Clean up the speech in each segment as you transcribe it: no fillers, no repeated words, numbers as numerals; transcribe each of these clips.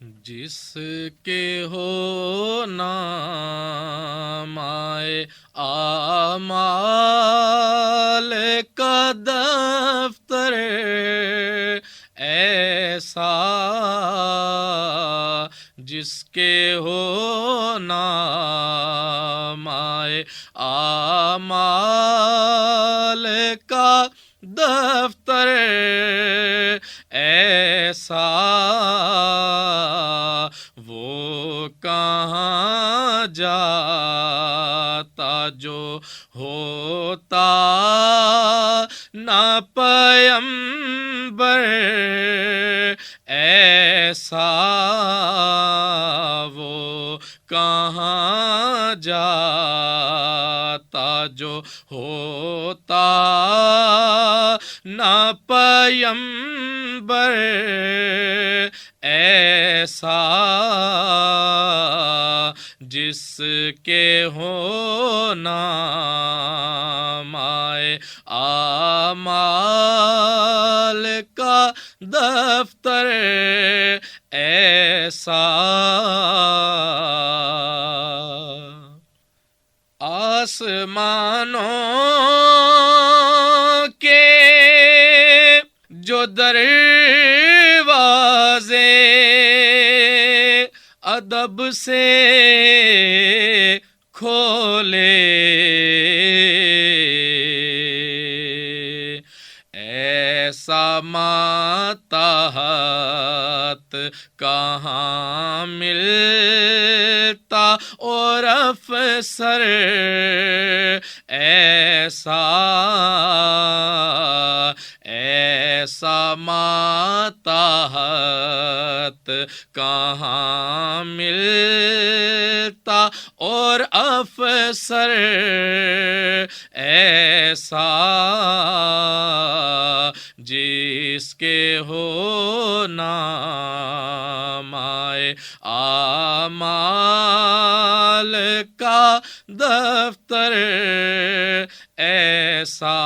جس کے ہو نام آئے اعمال کا دفتر ایسا، جس کے ہو نام آئے اعمال کا دفتر ایسا، وہ کہاں جاتا جو ہوتا نہ پیمبر ایسا، وہ کہاں جاتا جو ہوتا نہ پیمبر ایسا، جس کے ہو نام آئے اعمال کا دفتر ایسا۔ آسمانوں کے جو دروازے ادب سے کھولے، ایسا ماتحت کہاں ملتا اور افسر ایسا، ایسا ماتحت کہاں ملتا اور افسر ایسا، جس کے ہو نام آئے اعمال کا دفتر ایسا۔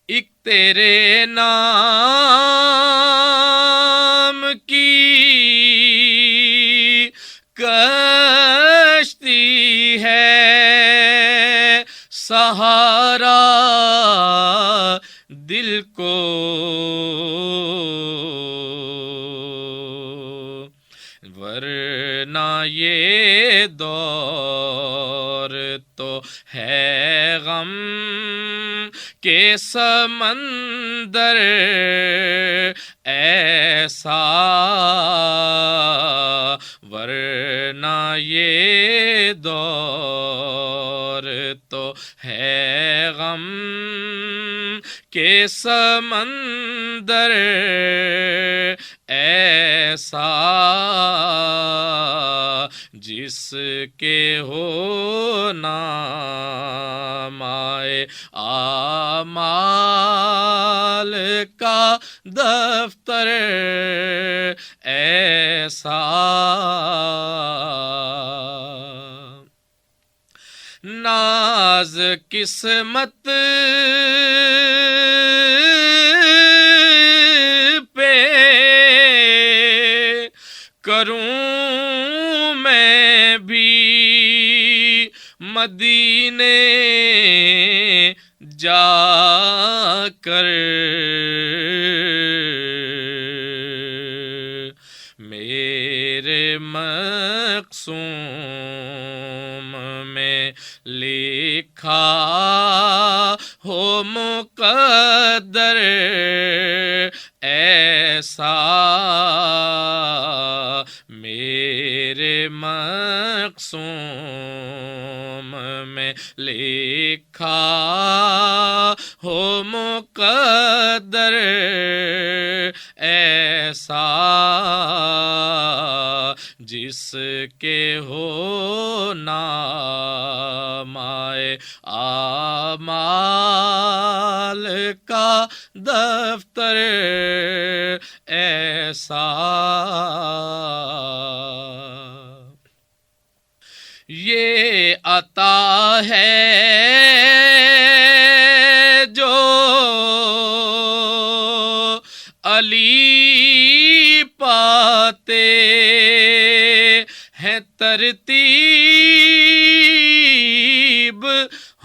ایک تیرے نام کی کشتی ہے، سہارا دل کو ورنہ یہ دور تو ہے غم کے سمندر ایسا، ورنہ یہ دور تو ہے غم کے سمندر ایسا، جس کے ہو نام آئے اعمال کا دفتر ایسا۔ ناز قسمت پہ کروں میں بھی مدینے جا کر، میرے مقسوم میں لکھا ہو مقدر ایسا، میرے مقسوم میں لکھا ہو مقدر ایسا، جس کے ہو نام آئے اعمال کا دفتر ایسا۔ یہ عطا ہے جو علی پاتے ہیں ترتیب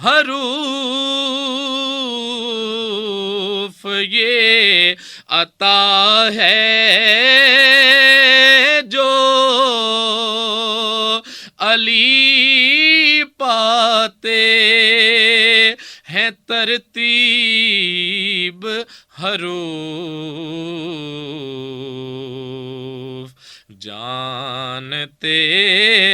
حروف، یہ عطا ہے جو علی پاتے ہیں ترتیب حروف، جانتے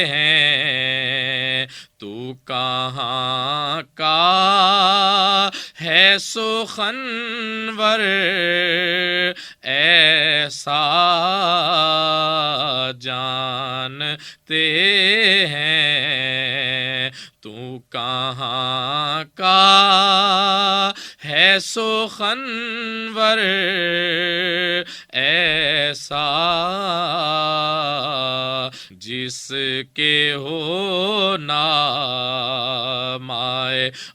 ہیں تو کہاں کا ہے سخنور ایسا، جانتے ہیں تو کہاں کا ہے سخنور ایسا، جس کے ہو نامۂ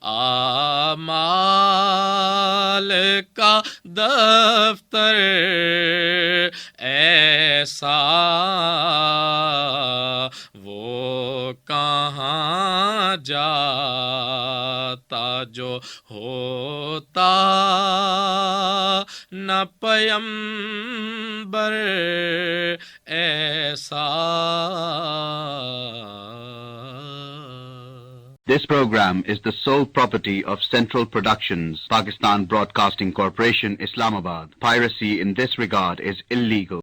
اعمال کا دفتر ایسا، وہ کہاں جاتا جو ہوتا نہ پیمبر ایسا۔ This program is the sole property of Central Productions, Pakistan Broadcasting Corporation, Islamabad. Piracy in this regard is illegal.